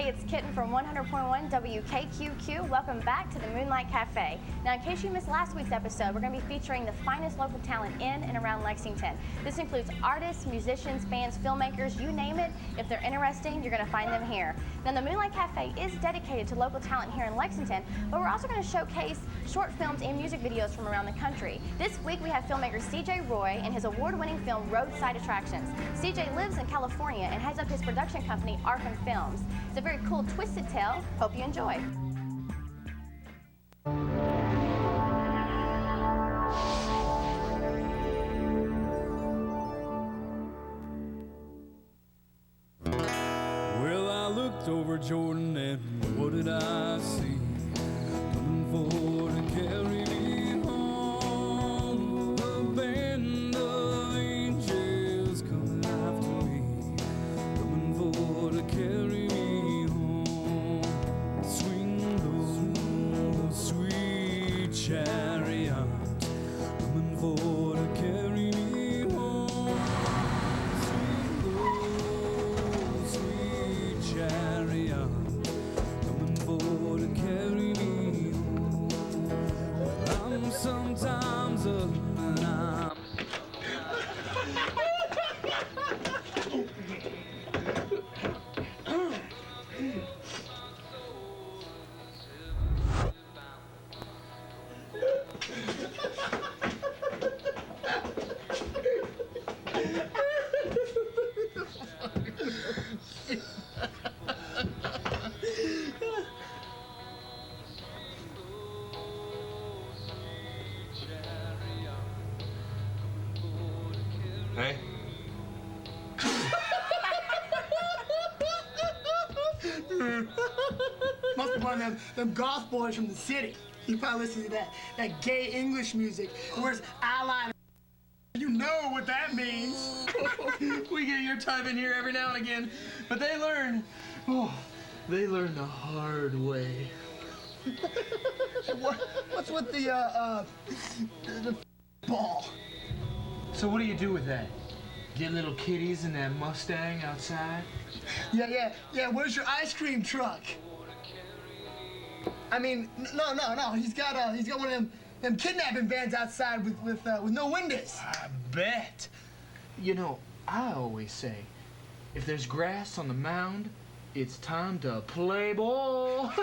Hey, it's Kitten from 100.1 WKYT. Welcome back to the Moonlight Café. Now, in case you missed last week's episode, we're going to be featuring the finest local talent in and around Lexington. This includes artists, musicians, bands, filmmakers, you name it. If they're interesting, you're going to find them here. Now, the Moonlight Café is dedicated to local talent here in Lexington, but we're also going to showcase short films and music videos from around the country. This week, we have filmmaker CJ Roy and his award-winning film, Roadside Attractions. CJ lives in California and heads up his production company, Arkham Films. It's a very cool, twisted tale. Hope you enjoy. Well, I looked over Jordan and what did I see? Coming forward to carry me home. A band of angels coming after me. Coming forward to carry me home. Swing low, sweet chariot. Coming forward to carry me home. Swing low, sweet chariot. Coming forward to carry me home. Well, I'm sometimes up and I'm Hey? Must be one of them goth boys from the city. You probably listen to that gay English music. Where's eyeliner? You know what that means. We get your type in here every now and again, but they learn the hard way. What's with the ball? So what do you do with that? Get little kitties in that Mustang outside? Yeah. Where's your ice cream truck? I mean, no. He's got one of them kidnapping vans outside with no windows. I bet. You know, I always say, if there's grass on the mound, it's time to play ball.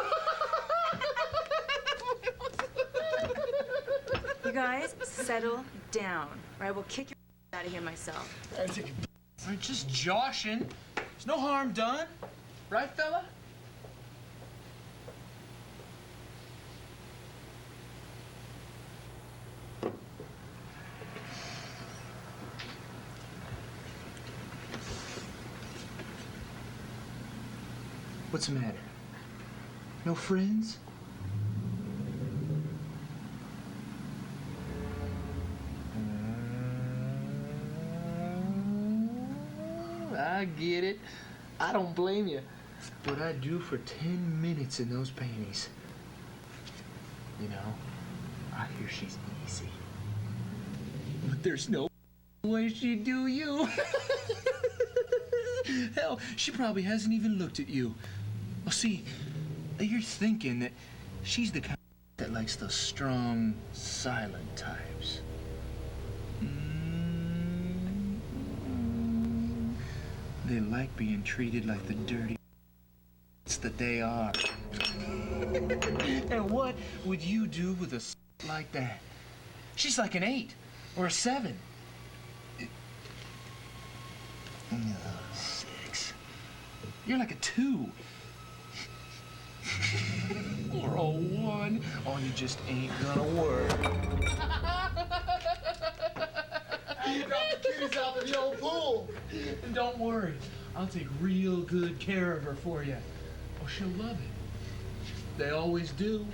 You guys, settle down, or I will kick your out of here myself. We're just joshing. There's no harm done. Right, fella? What's the matter? No friends? I get it. I don't blame you. What I'd do for 10 minutes in those panties. You know, I hear she's easy. But there's no way she'd do you. Hell, she probably hasn't even looked at you. Well, see, you're thinking that she's the kind that likes the strong, silent types. They like being treated like the dirty that they are. And what would you do with a like that? She's like an 8 or a 7. 6. You're like a 2. Or a 1. Oh, you just ain't gonna work. You got the kitties out of the old pool. And don't worry, I'll take real good care of her for you. Oh, she'll love it. They always do.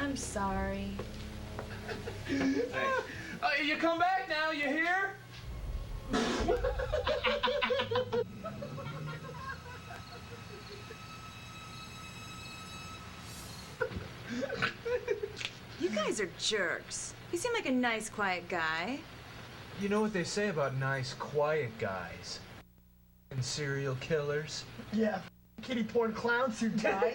I'm sorry. Hey, you come back now, you hear? You guys are jerks. You seem like a nice, quiet guy. You know what they say about nice, quiet guys? And serial killers? Yeah, kitty porn clown suit guy.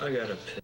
I gotta piss.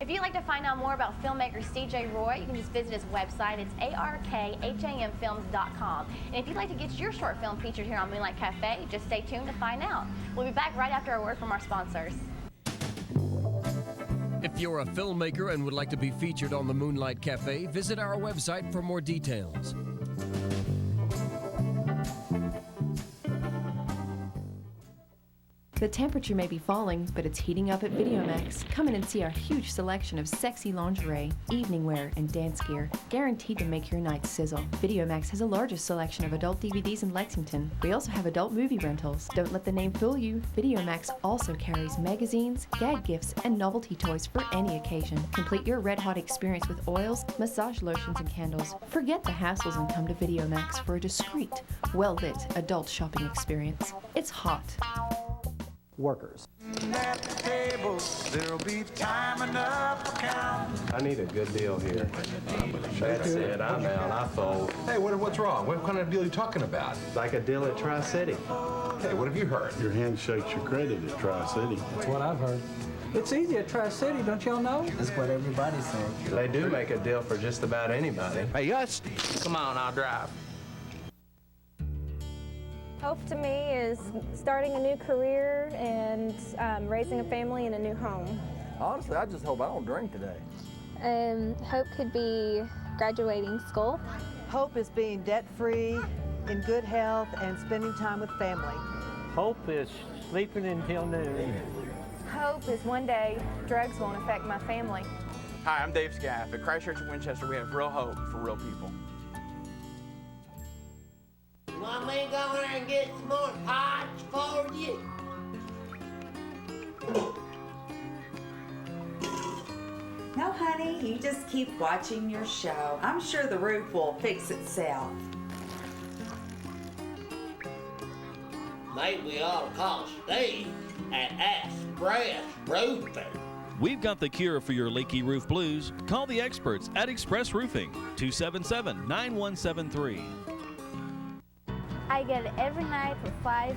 If you'd like to find out more about filmmaker CJ Roy, you can just visit his website. It's arkhamfilms.com. And if you'd like to get your short film featured here on Moonlight Cafe, just stay tuned to find out. We'll be back right after a word from our sponsors. If you're a filmmaker and would like to be featured on the Moonlight Cafe, visit our website for more details. The temperature may be falling, but it's heating up at VideoMax. Come in and see our huge selection of sexy lingerie, evening wear, and dance gear, guaranteed to make your night sizzle. VideoMax has the largest selection of adult DVDs in Lexington. We also have adult movie rentals. Don't let the name fool you. VideoMax also carries magazines, gag gifts, and novelty toys for any occasion. Complete your red-hot experience with oils, massage lotions, and candles. Forget the hassles and come to VideoMax for a discreet, well-lit adult shopping experience. It's hot. Workers. At the table, there'll be time enough to count. I need a good deal here. That's it, I'm out, I fold. Hey, what's wrong? What kind of deal are you talking about? Like a deal at Tri-City. Hey, what have you heard? Your handshake's your credit at Tri-City. That's what I've heard. It's easy at Tri-City, don't y'all know? That's what everybody's saying. They do make a deal for just about anybody. Hey, us? Come on, I'll drive. Hope to me is starting a new career and raising a family in a new home. Honestly, I just hope I don't drink today. Hope could be graduating school. Hope is being debt-free, in good health, and spending time with family. Hope is sleeping until noon. Hope is one day drugs won't affect my family. Hi, I'm Dave Scaff. At Christ Church in Winchester, we have real hope for real people. Want me to go there and get some more pots for you? No, honey, you just keep watching your show. I'm sure the roof will fix itself. Maybe we ought to call Steve at Express Roofing. We've got the cure for your leaky roof blues. Call the experts at Express Roofing, 277-9173. I get it every night for $5.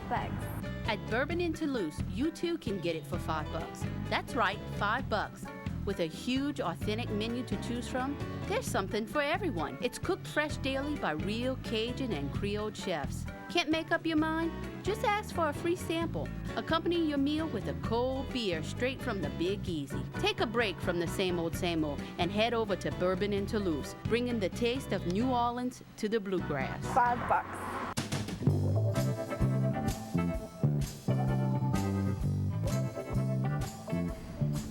At Bourbon in Toulouse, you too can get it for $5. That's right, $5. With a huge, authentic menu to choose from, there's something for everyone. It's cooked fresh daily by real Cajun and Creole chefs. Can't make up your mind? Just ask for a free sample. Accompany your meal with a cold beer straight from the Big Easy. Take a break from the same old, and head over to Bourbon in Toulouse, bringing the taste of New Orleans to the bluegrass. $5.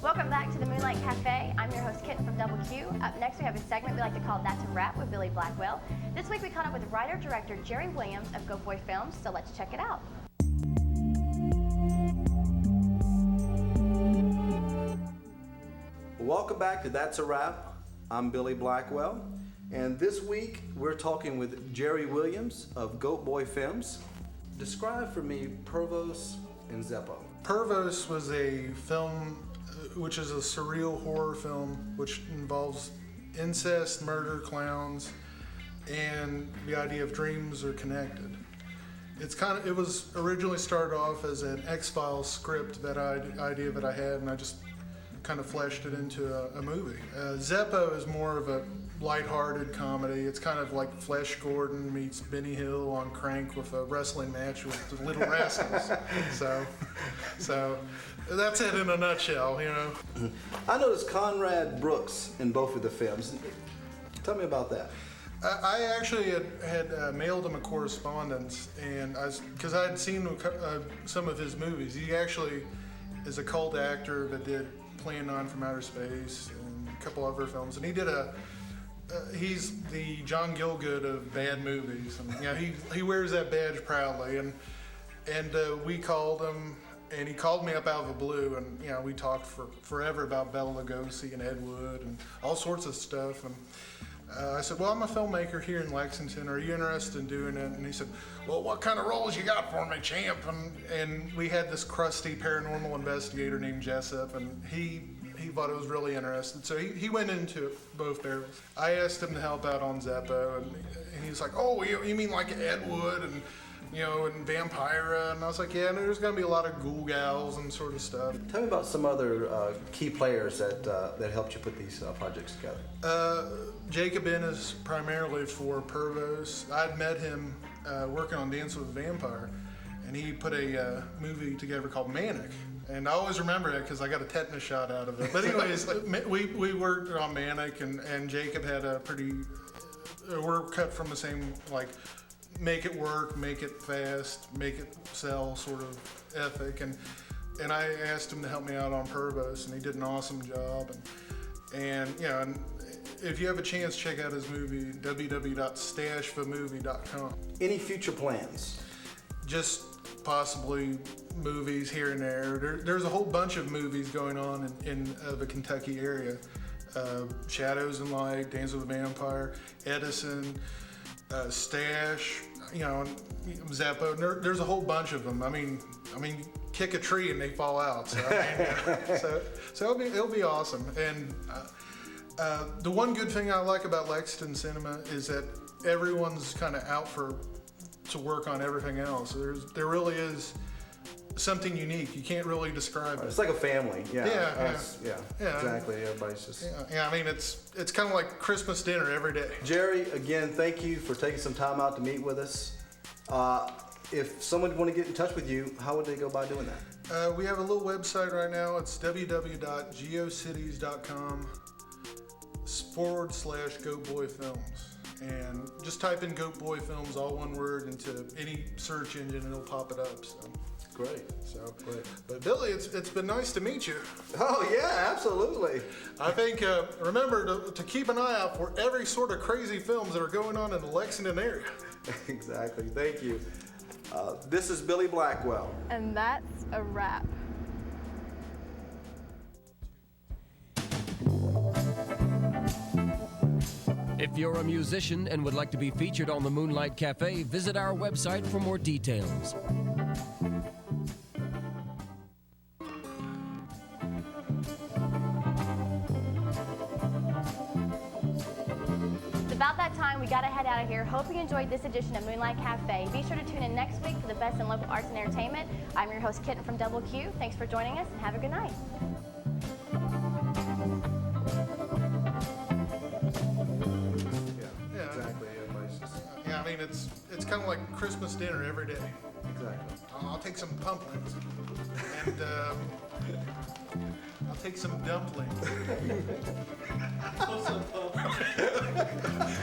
Welcome back to the Moonlight Cafe. I'm your host, Kitten from WQ. Up next, we have a segment we like to call That's a Wrap with Billy Blackwell. This week, we caught up with writer-director Jerry Williams of Go Boy Films, so let's check it out. Welcome back to That's a Wrap. I'm Billy Blackwell, and this week we're talking with Jerry Williams of Goat Boy Films. Describe for me Pervos and Zeppo. Pervos was a film which is a surreal horror film which involves incest, murder, clowns, and the idea of dreams are connected. It was originally started off as an X-Files script, that idea that I had, and I just kind of fleshed it into a movie. Zeppo is more of a lighthearted comedy. It's kind of like Flesh Gordon meets Benny Hill on Crank with a wrestling match with the Little Rascals. So that's it in a nutshell, you know. I noticed Conrad Brooks in both of the films. Tell me about that. I actually had mailed him a correspondence, and because I had seen some of his movies. He actually is a cult actor that did Plan 9 from Outer Space and a couple other films, and he did he's the John Gielgud of bad movies, and you know, he wears that badge proudly. And we called him, and he called me up out of the blue, and you know, we talked for forever about Bela Lugosi and Ed Wood and all sorts of stuff. And I said, well, I'm a filmmaker here in Lexington. Are you interested in doing it? And he said, well, what kind of roles you got for me, champ? And we had this crusty paranormal investigator named Jessup, and he thought it was really interesting. So he went into both barrels. I asked him to help out on Zeppo, and he was like, oh, you mean like Ed Wood? And you know, and Vampira, and I was like, yeah, there's gonna be a lot of ghoul gals and sort of stuff. Tell me about some other key players that helped you put these projects together. Jacob Ennis primarily for Pervos. I'd met him working on Dance with a Vampire, and he put a movie together called Manic. And I always remember that because I got a tetanus shot out of it. But anyways, we worked on Manic, and Jacob had a pretty, we're cut from the same, like, make it work, make it fast, make it sell sort of ethic. And I asked him to help me out on Pervos, and he did an awesome job. And you know, and if you have a chance, check out his movie, www.stashvamovie.com. Any future plans? Just possibly movies here and there. There's a whole bunch of movies going on in the Kentucky area. Shadows and Light, Dance with a Vampire, Edison, Stash, you know, Zeppo. There's a whole bunch of them. I mean, kick a tree and they fall out. So, so it'll be awesome. And the one good thing I like about Lexington cinema is that everyone's kind of out to work on everything else. There really is something unique. You can't really describe it. It's like a family. Yeah. Yeah. Exactly. Everybody's just. Yeah. I mean, it's kind of like Christmas dinner every day. Jerry, again, thank you for taking some time out to meet with us. If someone want to get in touch with you, how would they go by doing that? We have a little website right now. It's www.geocities.com/GoatBoyFilms. And just type in Goat Boy Films, all one word, into any search engine and it'll pop it up. So great. Great. But Billy, it's been nice to meet you. Oh yeah, absolutely. I think remember to keep an eye out for every sort of crazy films that are going on in the Lexington area. Exactly. Thank you. This is Billy Blackwell. And that's a wrap. If you're a musician and would like to be featured on the Moonlight Café, visit our website for more details. It's about that time. We got to head out of here. Hope you enjoyed this edition of Moonlight Café. Be sure to tune in next week for the best in local arts and entertainment. I'm your host, Kitten from WQ. Thanks for joining us and have a good night. Yeah, I mean, it's kind of like Christmas dinner every day. Exactly. I'll take some pumplings, and I'll take some dumplings.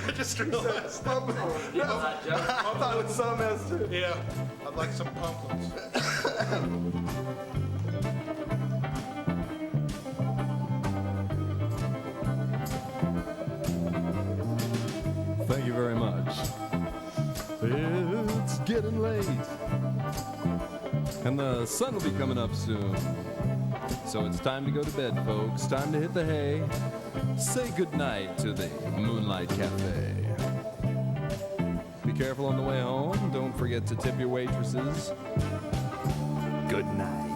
I just realized. I thought it was something else too. Yeah, I'd like some pumplings. Thank you very much. It's getting late, and the sun will be coming up soon. So it's time to go to bed, folks. Time to hit the hay. Say goodnight to the Moonlight Cafe. Be careful on the way home. Don't forget to tip your waitresses. Good night.